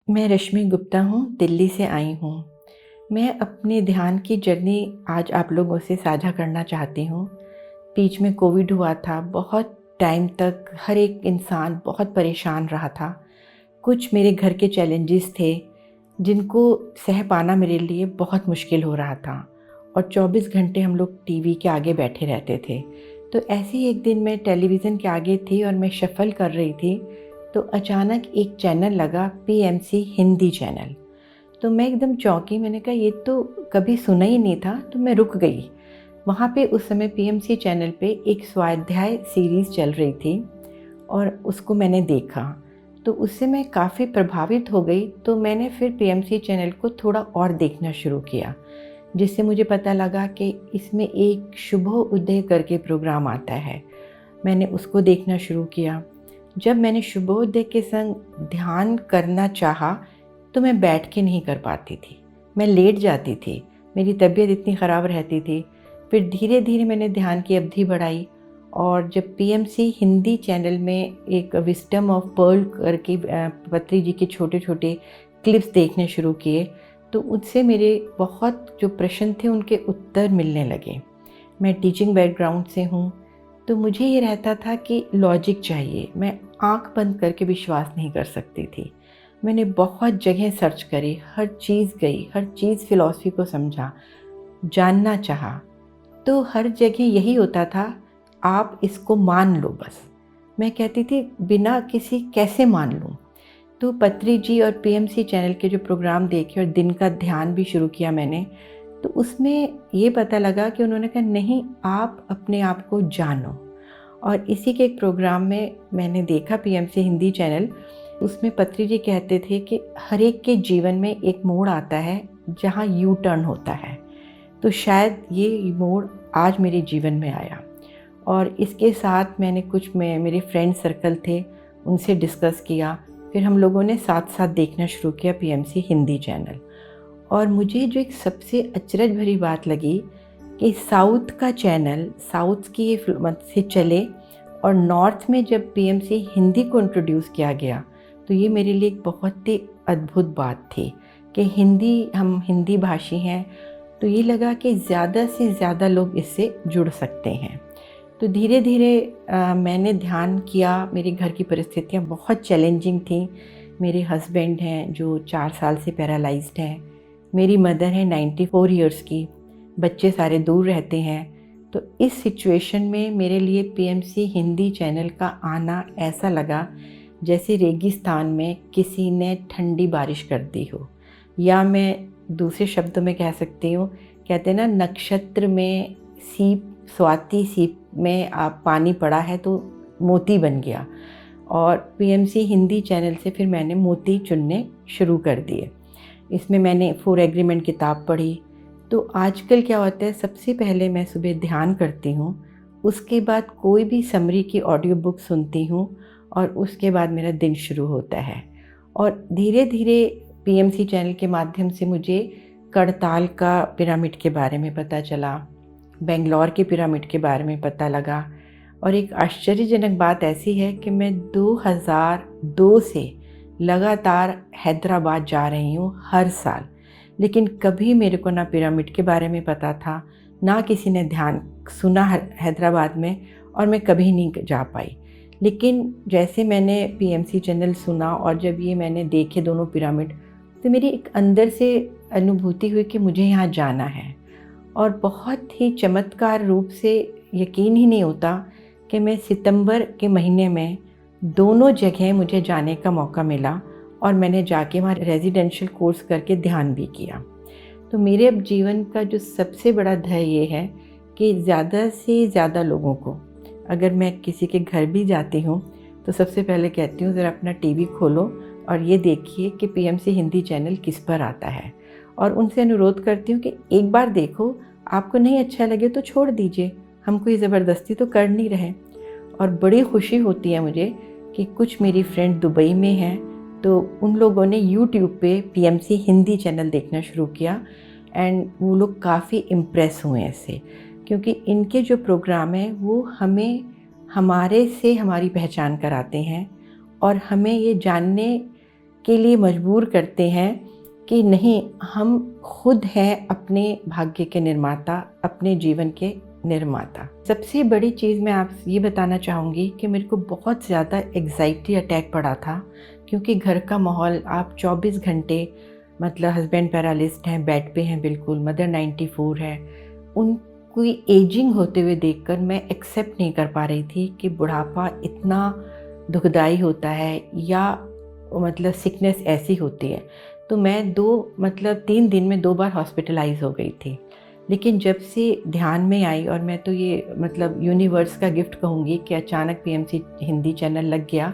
मैं रश्मि गुप्ता हूँ, दिल्ली से आई हूँ। मैं अपने ध्यान की जर्नी आज आप लोगों से साझा करना चाहती हूँ। बीच में कोविड हुआ था, बहुत टाइम तक हर एक इंसान बहुत परेशान रहा था। कुछ मेरे घर के चैलेंजेस थे, जिनको सह पाना मेरे लिए बहुत मुश्किल हो रहा था और 24 घंटे हम लोग टीवी के आगे बैठे रहते थे। तो ऐसे ही एक दिन मैं टेलीविज़न के आगे थी और मैं शफ़ल कर रही थी, तो अचानक एक चैनल लगा, पीएमसी हिंदी चैनल। तो मैं एकदम चौंकी, मैंने कहा ये तो कभी सुना ही नहीं था, तो मैं रुक गई। वहाँ पे उस समय पीएमसी चैनल पे एक स्वाध्याय सीरीज़ चल रही थी और उसको मैंने देखा। तो उससे मैं काफ़ी प्रभावित हो गई, तो मैंने फिर पीएमसी चैनल को थोड़ा और देखना शुरू किया, जिससे मुझे पता लगा कि इसमें एक शुभोदय करके प्रोग्राम आता है। मैंने उसको देखना शुरू किया। जब मैंने शुभोदय के संग ध्यान करना चाहा, तो मैं बैठ के नहीं कर पाती थी, मैं लेट जाती थी, मेरी तबीयत इतनी ख़राब रहती थी। फिर धीरे-धीरे मैंने ध्यान की अवधि बढ़ाई और जब पीएमसी हिंदी चैनल में एक विज़डम ऑफ पर्ल करके पत्री जी के छोटे-छोटे क्लिप्स देखने शुरू किए, तो उससे मेरे बहुत जो प्रश्न थे उनके उत्तर मिलने लगे। मैं टीचिंग बैकग्राउंड से हूँ, तो मुझे ये रहता था कि लॉजिक चाहिए, मैं आँख बंद करके विश्वास नहीं कर सकती थी। मैंने बहुत जगह सर्च करी, हर चीज़ गई, हर चीज़ फ़िलॉसफ़ी को समझा, जानना चाहा, तो हर जगह यही होता था, आप इसको मान लो बस। मैं कहती थी बिना किसी कैसे मान लूँ? तो पत्री जी और पीएमसी चैनल के जो प्रोग्राम देखे और दिन का ध्यान भी शुरू किया मैंने, तो उसमें ये पता लगा कि उन्होंने कहा नहीं, आप अपने आप को जानो। और इसी के एक प्रोग्राम में मैंने देखा पीएमसी हिंदी चैनल, उसमें पत्री जी कहते थे कि हर एक के जीवन में एक मोड़ आता है जहाँ यू टर्न होता है। तो शायद ये मोड़ आज मेरे जीवन में आया और इसके साथ मैंने कुछ मेरे फ्रेंड सर्कल थे, उनसे डिस्कस किया। फिर हम लोगों ने साथ-साथ देखना शुरू किया पीएमसी हिंदी चैनल। और मुझे जो एक सबसे अचरज भरी बात लगी कि साउथ का चैनल, साउथ की ये फ़िल्म से चले और नॉर्थ में जब पीएमसी हिंदी को इंट्रोड्यूस किया गया, तो ये मेरे लिए एक बहुत ही अद्भुत बात थी कि हम हिंदी भाषी हैं, तो ये लगा कि ज़्यादा से ज़्यादा लोग इससे जुड़ सकते हैं। तो धीरे-धीरे मैंने ध्यान किया। मेरे घर की परिस्थितियाँ बहुत चैलेंजिंग थीं। मेरे हस्बैंड हैं जो 4 साल से पैरालाइज़्ड हैं। मेरी मदर है 94 इयर्स की। बच्चे सारे दूर रहते हैं। तो इस सिचुएशन में मेरे लिए पीएमसी हिंदी चैनल का आना ऐसा लगा जैसे रेगिस्तान में किसी ने ठंडी बारिश कर दी हो, या मैं दूसरे शब्दों में कह सकती हूँ, कहते हैं ना नक्षत्र में सीप, स्वाति सीप में आप पानी पड़ा है तो मोती बन गया। और पीएमसी हिंदी चैनल से फिर मैंने मोती चुनने शुरू कर दिए। इसमें मैंने 4 एग्रीमेंट किताब पढ़ी। तो आजकल क्या होता है, सबसे पहले मैं सुबह ध्यान करती हूँ, उसके बाद कोई भी समरी की ऑडियो बुक सुनती हूँ और उसके बाद मेरा दिन शुरू होता है। और धीरे-धीरे पीएमसी चैनल के माध्यम से मुझे करताल का पिरामिड के बारे में पता चला, बेंगलोर के पिरामिड के बारे में पता लगा। और एक आश्चर्यजनक बात ऐसी है कि मैं 2002 से लगातार हैदराबाद जा रही हूँ हर साल, लेकिन कभी मेरे को ना पिरामिड के बारे में पता था, ना किसी ने ध्यान सुना हैदराबाद में, और मैं कभी नहीं जा पाई। लेकिन जैसे मैंने पीएमसी चैनल सुना और जब ये मैंने देखे दोनों पिरामिड, तो मेरी एक अंदर से अनुभूति हुई कि मुझे यहाँ जाना है। और बहुत ही चमत्कार रूप से, यकीन ही नहीं होता कि मैं सितंबर के महीने में दोनों जगह मुझे जाने का मौका मिला और मैंने जाके वहाँ रेजिडेंशियल कोर्स करके ध्यान भी किया। तो मेरे अब जीवन का जो सबसे बड़ा ध्येय ये है कि ज़्यादा से ज़्यादा लोगों को, अगर मैं किसी के घर भी जाती हूँ तो सबसे पहले कहती हूँ ज़रा अपना टीवी खोलो और ये देखिए कि पीएमसी हिंदी चैनल किस पर आता है। और उनसे अनुरोध करती हूँ कि एक बार देखो, आपको नहीं अच्छा लगे तो छोड़ दीजिए, हम कोई ज़बरदस्ती तो कर नहीं रहे। और बड़ी खुशी होती है मुझे कि कुछ मेरी फ्रेंड दुबई में हैं, तो उन लोगों ने यूट्यूब पे पीएमसी हिंदी चैनल देखना शुरू किया एंड वो लोग काफ़ी इम्प्रेस हुए इससे, क्योंकि इनके जो प्रोग्राम हैं वो हमें हमारे से हमारी पहचान कराते हैं और हमें ये जानने के लिए मजबूर करते हैं कि नहीं, हम खुद हैं अपने भाग्य के निर्माता, अपने जीवन के निर्माता। सबसे बड़ी चीज़ मैं आप ये बताना चाहूँगी कि मेरे को बहुत ज़्यादा एंग्जाइटी अटैक पड़ा था, क्योंकि घर का माहौल, आप 24 घंटे, मतलब हस्बैंड पैरालिस्ट हैं, बेड पे हैं बिल्कुल, मदर 94 है, उनकी एजिंग होते हुए देखकर मैं एक्सेप्ट नहीं कर पा रही थी कि बुढ़ापा इतना दुखदाई होता है, या मतलब सिकनेस ऐसी होती है। तो मैं 3 दिन में 2 बार हॉस्पिटलाइज़ हो गई थी। लेकिन जब से ध्यान में आई, और मैं तो ये यूनिवर्स का गिफ्ट कहूँगी कि अचानक पीएमसी हिंदी चैनल लग गया,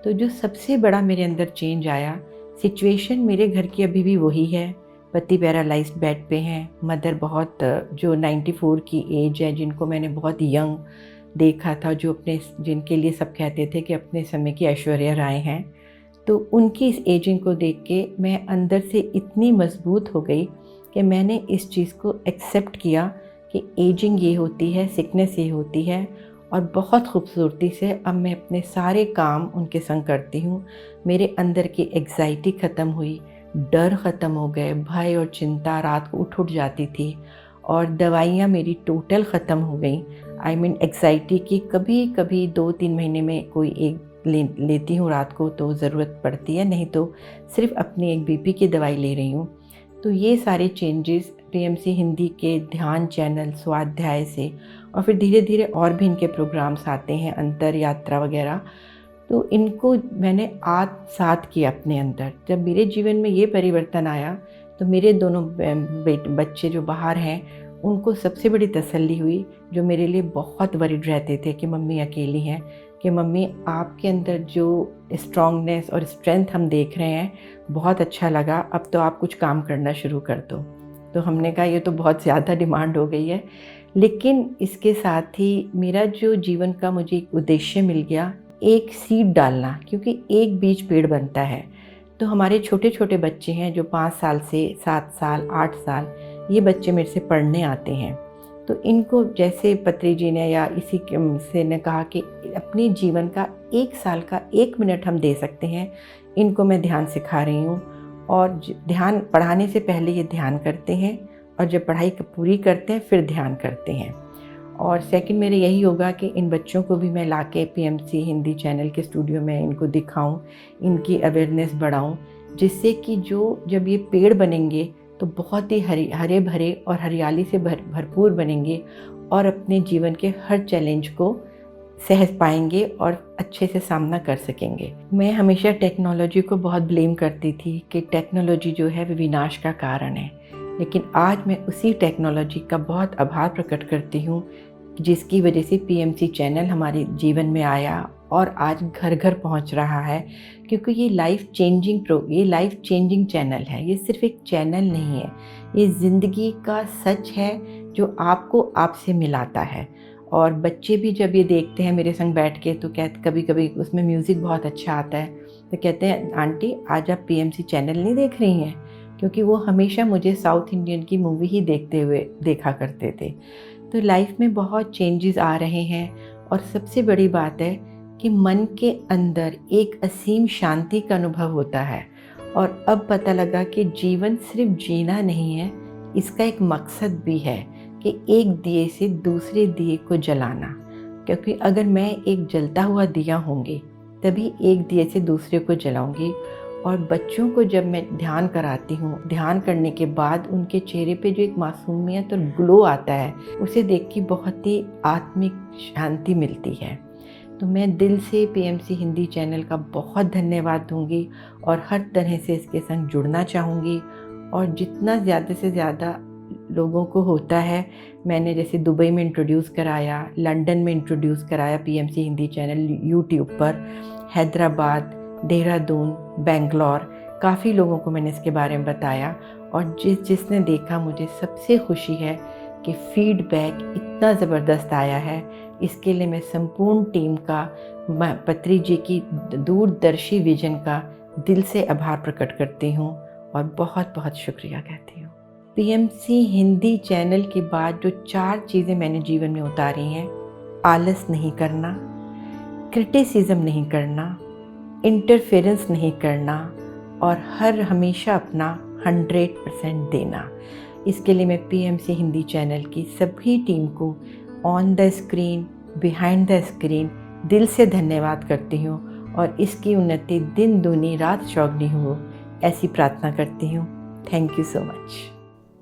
तो जो सबसे बड़ा मेरे अंदर चेंज आया, सिचुएशन मेरे घर की अभी भी वही है, पति पैरालाइज्ड बेड पे हैं, मदर बहुत जो 94 की एज है, जिनको मैंने बहुत यंग देखा था, जिनके लिए सब कहते थे कि अपने समय की ऐश्वर्या राय हैं। तो उनकी इस एजिंग को देख के मैं अंदर से इतनी मजबूत हो गई कि मैंने इस चीज़ को एक्सेप्ट किया कि एजिंग ये होती है, सिकनेस ये होती है, और बहुत खूबसूरती से अब मैं अपने सारे काम उनके संग करती हूँ। मेरे अंदर की एग्ज़ाइटी ख़त्म हुई, डर ख़त्म हो गए, भय और चिंता, रात को उठ जाती थी, और दवाइयाँ मेरी टोटल ख़त्म हो गई। एग्ज़ाइटी की कभी कभी 2-3 महीने में कोई एक लेती हूँ रात को तो ज़रूरत पड़ती है, नहीं तो सिर्फ अपनी एक बीपी की दवाई ले रही हूँ। तो ये सारे चेंजेस पीएमसी हिंदी के ध्यान चैनल, स्वाध्याय से, और फिर धीरे धीरे और भी इनके प्रोग्राम्स आते हैं, अंतर यात्रा वगैरह, तो इनको मैंने आत्मसात किया अपने अंदर। जब मेरे जीवन में ये परिवर्तन आया, तो मेरे दोनों बच्चे जो बाहर हैं, उनको सबसे बड़ी तसल्ली हुई, जो मेरे लिए बहुत वरीड रहते थे कि मम्मी अकेली हैं, कि मम्मी आपके अंदर जो स्ट्रॉन्गनेस और स्ट्रेंथ हम देख रहे हैं, बहुत अच्छा लगा, अब तो आप कुछ काम करना शुरू कर दो। तो हमने कहा ये तो बहुत ज़्यादा डिमांड हो गई है, लेकिन इसके साथ ही मेरा जो जीवन का मुझे एक उद्देश्य मिल गया, एक सीड डालना, क्योंकि एक बीज पेड़ बनता है। तो हमारे छोटे छोटे बच्चे हैं जो 5 साल से 7 साल, 8 साल, ये बच्चे मेरे से पढ़ने आते हैं। तो इनको जैसे पत्री जी ने या इसी से ने कहा कि अपने जीवन का 1 साल का 1 मिनट हम दे सकते हैं, इनको मैं ध्यान सिखा रही हूँ। और ध्यान पढ़ाने से पहले ये ध्यान करते हैं, और जब पढ़ाई पूरी करते हैं फिर ध्यान करते हैं। और सेकंड मेरा यही होगा कि इन बच्चों को भी मैं लाके पीएमसी हिंदी चैनल के स्टूडियो में इनको दिखाऊं, इनकी अवेयरनेस बढ़ाऊं, जिससे कि जब ये पेड़ बनेंगे तो बहुत ही हरे भरे और हरियाली से भरपूर बनेंगे, और अपने जीवन के हर चैलेंज को सहज पाएंगे और अच्छे से सामना कर सकेंगे। मैं हमेशा टेक्नोलॉजी को बहुत ब्लेम करती थी कि टेक्नोलॉजी जो है वो विनाश का कारण है, लेकिन आज मैं उसी टेक्नोलॉजी का बहुत आभार प्रकट करती हूँ, जिसकी वजह से पीएमसी चैनल हमारे जीवन में आया और आज घर घर पहुँच रहा है। क्योंकि ये लाइफ चेंजिंग चैनल है, ये सिर्फ एक चैनल नहीं है, ये ज़िंदगी का सच है जो आपको आपसे मिलाता है। और बच्चे भी जब ये देखते हैं मेरे संग बैठ के, तो कभी कभी उसमें म्यूज़िक बहुत अच्छा आता है, तो कहते हैं आंटी आज आप पीएमसी चैनल नहीं देख रही हैं, क्योंकि वो हमेशा मुझे साउथ इंडियन की मूवी ही देखा करते थे। तो लाइफ में बहुत चेंजेस आ रहे हैं, और सबसे बड़ी बात है कि मन के अंदर एक असीम शांति का अनुभव होता है। और अब पता लगा कि जीवन सिर्फ जीना नहीं है, इसका एक मकसद भी है कि एक दिए से दूसरे दिए को जलाना। क्योंकि अगर मैं एक जलता हुआ दिया होंगी, तभी एक दिए से दूसरे को जलाऊंगी। और बच्चों को जब मैं ध्यान कराती हूँ, ध्यान करने के बाद उनके चेहरे पे जो एक मासूमियत और ग्लो आता है, उसे देख के बहुत ही आत्मिक शांति मिलती है। तो मैं दिल से पीएमसी हिंदी चैनल का बहुत धन्यवाद दूंगी, और हर तरह से इसके संग जुड़ना चाहूँगी। और जितना ज़्यादा से ज़्यादा लोगों को होता है, मैंने जैसे दुबई में इंट्रोड्यूस कराया, लंदन में इंट्रोड्यूस कराया पीएमसी हिंदी चैनल यूट्यूब पर, हैदराबाद, देहरादून, बेंगलोर, काफ़ी लोगों को मैंने इसके बारे में बताया। और जिसने देखा, मुझे सबसे खुशी है कि फीडबैक इतना ज़बरदस्त आया है। इसके लिए मैं संपूर्ण टीम का, पत्री जी की दूरदर्शी विजन का दिल से आभार प्रकट करती हूँ, और बहुत बहुत शुक्रिया कहती हूँ। पीएमसी हिंदी चैनल के बाद जो 4 चीज़ें मैंने जीवन में उतारी हैं: आलस नहीं करना, क्रिटिसिज्म नहीं करना, इंटरफेरेंस नहीं करना, और हर हमेशा अपना 100% देना। इसके लिए मैं पीएमसी हिंदी चैनल की सभी टीम को on the screen, behind the screen दिल से धन्यवाद करती हूँ और इसकी उन्नति दिन दूनी रात चौगनी हो, ऐसी प्रार्थना करती हूँ। Thank you so much.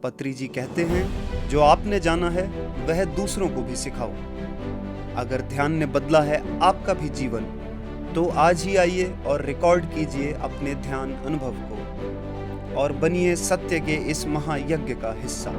पत्री जी कहते हैं, जो आपने जाना है वह दूसरों को भी सिखाओ। अगर ध्यान ने बदला है आपका भी जीवन, तो आज ही आइए और रिकॉर्ड कीजिए अपने ध्यान अनुभव को और बनिए सत्य के इस महायज्ञ का हिस्सा।